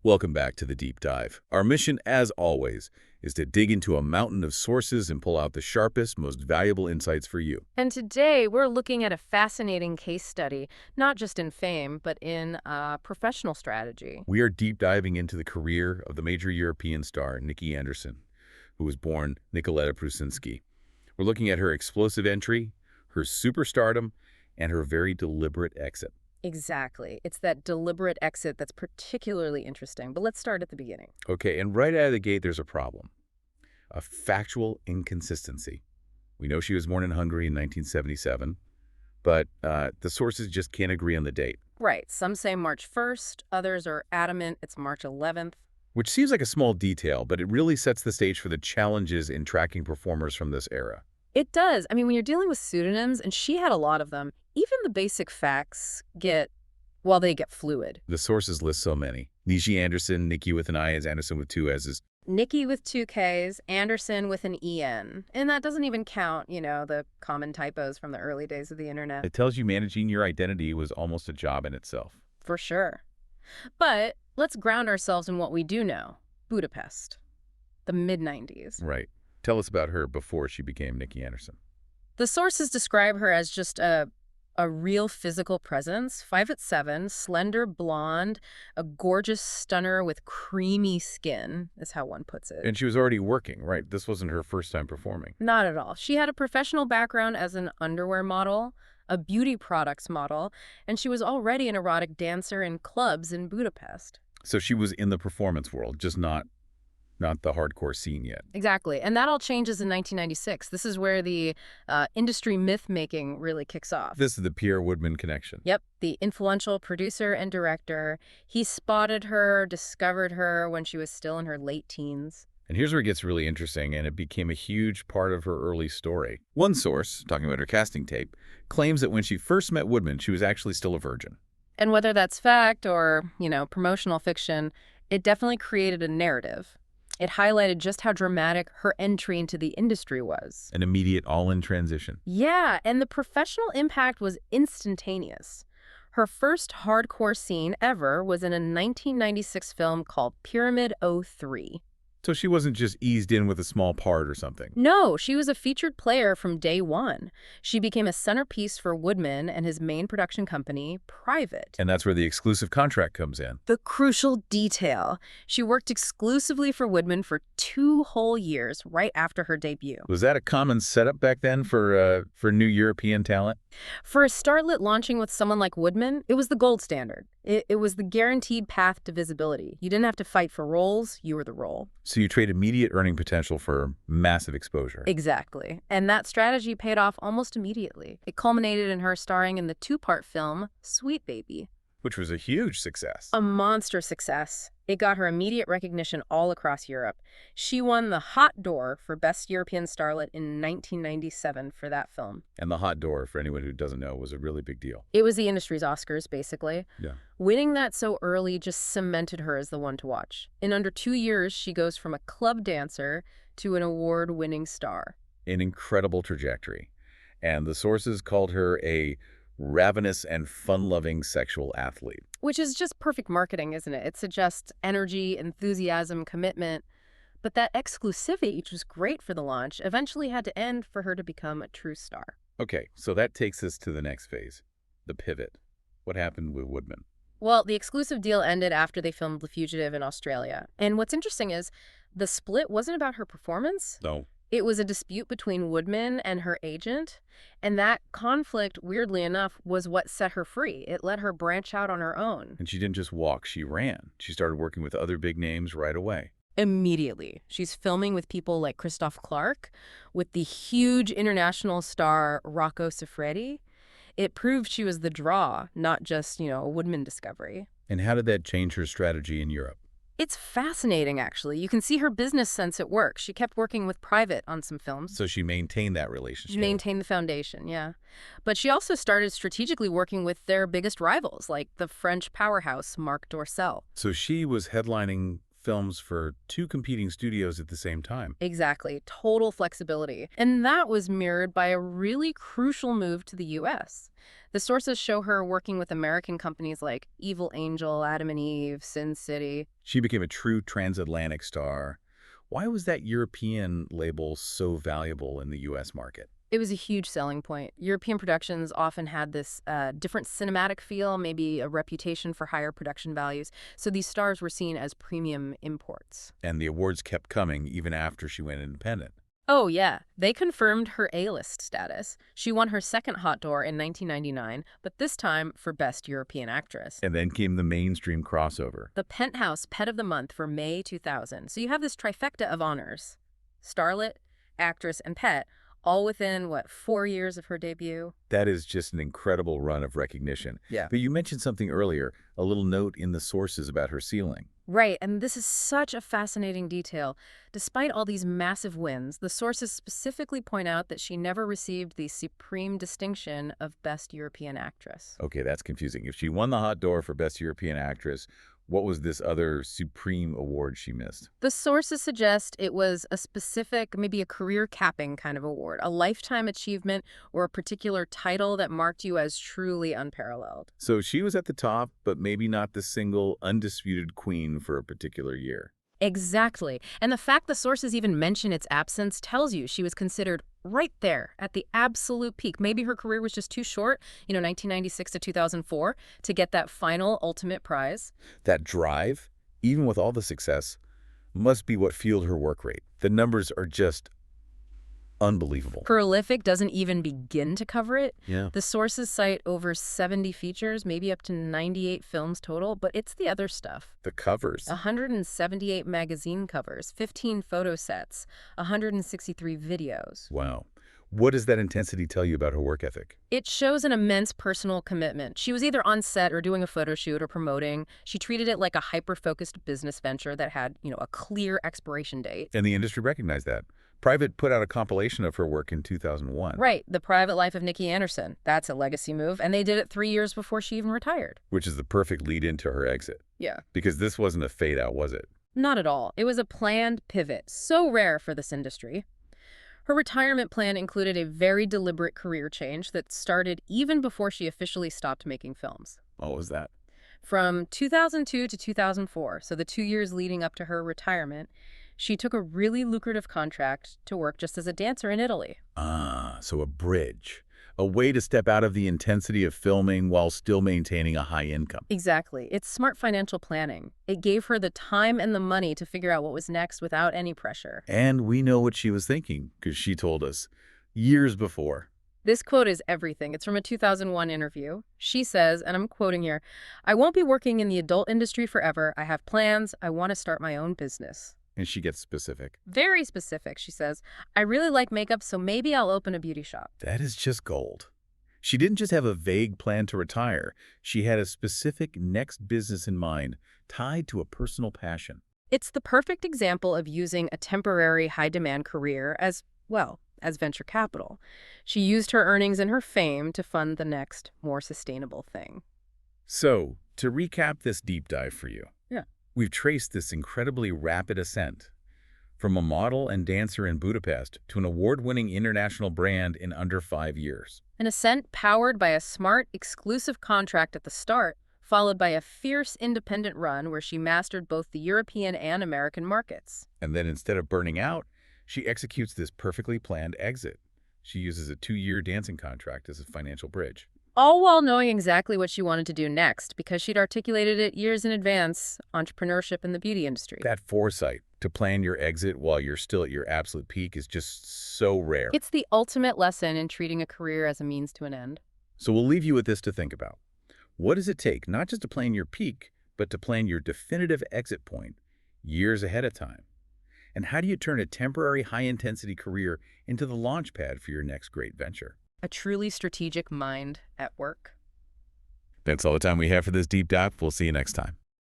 Welcome back to the Deep Dive. Our mission, as always, is to dig into a mountain of sources and pull out the sharpest, most valuable insights for you. And today, we're looking at a fascinating case study, not just in fame, but in professional strategy. We are deep diving into the career of the major European star, Nikki Anderson, who was born Nikoletta Prusinszky. We're looking at her explosive entry, her superstardom, and her very deliberate exit. Exactly. It's that deliberate exit that's particularly interesting. But let's start at the beginning. Okay, and right out of the gate, there's a problem. A factual inconsistency. We know she was born in Hungary in 1977, but the sources just can't agree on the date. Right. Some say March 1st. Others are adamant it's March 11th. Which seems like a small detail, but it really sets the stage for the challenges in tracking performers from this era. It does. I mean, when you're dealing with pseudonyms, and she had a lot of them, even the basic facts get fluid. The sources list so many. Nikki Anderson, Nikki with an I, as Anderson with two S's. Nikki with two Ks, Anderson with an EN. And that doesn't even count, the common typos from the early days of the internet. It tells you managing your identity was almost a job in itself. For sure. But let's ground ourselves in what we do know. Budapest. The mid-90s. Right. Tell us about her before she became Nikki Anderson. The sources describe her as just a real physical presence, 5'7", slender, blonde, a gorgeous stunner with creamy skin, is how one puts it. And she was already working, right? This wasn't her first time performing. Not at all. She had a professional background as an underwear model, a beauty products model, and she was already an erotic dancer in clubs in Budapest. So she was in the performance world, just not the hardcore scene yet. Exactly. And that all changes in 1996. This is where the industry myth-making really kicks off. This is the Pierre Woodman connection. Yep. The influential producer and director. He spotted her, discovered her when she was still in her late teens. And here's where it gets really interesting, and it became a huge part of her early story. One source, talking about her casting tape, claims that when she first met Woodman, she was actually still a virgin. And whether that's fact or, promotional fiction, it definitely created a narrative. It highlighted just how dramatic her entry into the industry was. An immediate all-in transition. Yeah, and the professional impact was instantaneous. Her first hardcore scene ever was in a 1996 film called Pyramid 03. So she wasn't just eased in with a small part or something. No, she was a featured player from day one. She became a centerpiece for Woodman and his main production company, Private. And that's where the exclusive contract comes in. The crucial detail. She worked exclusively for Woodman for 2 whole years right after her debut. Was that a common setup back then for new European talent? For a starlet launching with someone like Woodman, it was the gold standard. It was the guaranteed path to visibility. You didn't have to fight for roles, you were the role. So you trade immediate earning potential for massive exposure. Exactly. And that strategy paid off almost immediately. It culminated in her starring in the 2-part film, Sweet Baby. Which was a huge success. A monster success. It got her immediate recognition all across Europe. She won the Hot Door for Best European Starlet in 1997 for that film. And the Hot Door, for anyone who doesn't know, was a really big deal. It was the industry's Oscars, basically. Yeah. Winning that so early just cemented her as the one to watch. In under 2 years, she goes from a club dancer to an award-winning star. An incredible trajectory. And the sources called her a ravenous and fun-loving sexual athlete. Which is just perfect marketing, isn't it? It suggests energy, enthusiasm, commitment. But that exclusivity, which was great for the launch, eventually had to end for her to become a true star. Okay, so that takes us to the next phase, the pivot. What happened with Woodman? Well, the exclusive deal ended after they filmed The Fugitive in Australia. And what's interesting is the split wasn't about her performance. No. It was a dispute between Woodman and her agent, and that conflict, weirdly enough, was what set her free. It let her branch out on her own. And she didn't just walk, she ran. She started working with other big names right away. Immediately. She's filming with people like Christoph Clark, with the huge international star Rocco Siffredi. It proved she was the draw, not just, a Woodman discovery. And how did that change her strategy in Europe? It's fascinating, actually. You can see her business sense at work. She kept working with Private on some films. So she maintained that relationship. She maintained the foundation, yeah. But she also started strategically working with their biggest rivals, like the French powerhouse Marc Dorcel. So she was headlining films for two competing studios at the same time. Exactly. Total flexibility. And that was mirrored by a really crucial move to the U.S. The sources show her working with American companies like Evil Angel, Adam and Eve, Sin City. She became a true transatlantic star. Why was that European label so valuable in the U.S. market? It was a huge selling point. European productions often had this different cinematic feel, maybe a reputation for higher production values. So these stars were seen as premium imports. And the awards kept coming even after she went independent. Oh, yeah. They confirmed her A-list status. She won her second Hot Door in 1999, but this time for Best European Actress. And then came the mainstream crossover. The Penthouse Pet of the Month for May 2000. So you have this trifecta of honors. Starlet, actress, and pet, all within, 4 years of her debut? That is just an incredible run of recognition. Yeah. But you mentioned something earlier, a little note in the sources about her ceiling. Right, and this is such a fascinating detail. Despite all these massive wins, the sources specifically point out that she never received the supreme distinction of Best European Actress. Okay, that's confusing. If she won the Hot Door for Best European Actress, what was this other supreme award she missed? The sources suggest it was a specific, maybe a career-capping kind of award, a lifetime achievement or a particular title that marked you as truly unparalleled. So she was at the top, but maybe not the single undisputed queen for a particular year. Exactly. And the fact the sources even mention its absence tells you she was considered right there at the absolute peak. Maybe her career was just too short, 1996 to 2004, to get that final ultimate prize. That drive, even with all the success, must be what fueled her work rate. The numbers are just unbelievable. Prolific doesn't even begin to cover it. Yeah. The sources cite over 70 features, maybe up to 98 films total, but it's the other stuff. The covers. 178 magazine covers, 15 photo sets, 163 videos. Wow. What does that intensity tell you about her work ethic? It shows an immense personal commitment. She was either on set or doing a photo shoot or promoting. She treated it like a hyper-focused business venture that had, a clear expiration date. And the industry recognized that. Private put out a compilation of her work in 2001. Right, The Private Life of Nikki Anderson. That's a legacy move, and they did it 3 years before she even retired. Which is the perfect lead into her exit. Yeah. Because this wasn't a fade out, was it? Not at all. It was a planned pivot, so rare for this industry. Her retirement plan included a very deliberate career change that started even before she officially stopped making films. What was that? From 2002 to 2004, so the 2 years leading up to her retirement, she took a really lucrative contract to work just as a dancer in Italy. Ah, so a bridge. A way to step out of the intensity of filming while still maintaining a high income. Exactly. It's smart financial planning. It gave her the time and the money to figure out what was next without any pressure. And we know what she was thinking, because she told us years before. This quote is everything. It's from a 2001 interview. She says, and I'm quoting here, "I won't be working in the adult industry forever. I have plans. I want to start my own business." And she gets specific. Very specific, she says. "I really like makeup, so maybe I'll open a beauty shop." That is just gold. She didn't just have a vague plan to retire. She had a specific next business in mind, tied to a personal passion. It's the perfect example of using a temporary high-demand career as venture capital. She used her earnings and her fame to fund the next, more sustainable thing. So, to recap this deep dive for you. Yeah. We've traced this incredibly rapid ascent, from a model and dancer in Budapest to an award-winning international brand in under 5 years. An ascent powered by a smart, exclusive contract at the start, followed by a fierce independent run where she mastered both the European and American markets. And then instead of burning out, she executes this perfectly planned exit. She uses a 2-year dancing contract as a financial bridge. All while knowing exactly what she wanted to do next, because she'd articulated it years in advance, entrepreneurship in the beauty industry. That foresight to plan your exit while you're still at your absolute peak is just so rare. It's the ultimate lesson in treating a career as a means to an end. So we'll leave you with this to think about. What does it take, not just to plan your peak, but to plan your definitive exit point years ahead of time? And how do you turn a temporary high-intensity career into the launch pad for your next great venture? A truly strategic mind at work. That's all the time we have for this deep dive. We'll see you next time.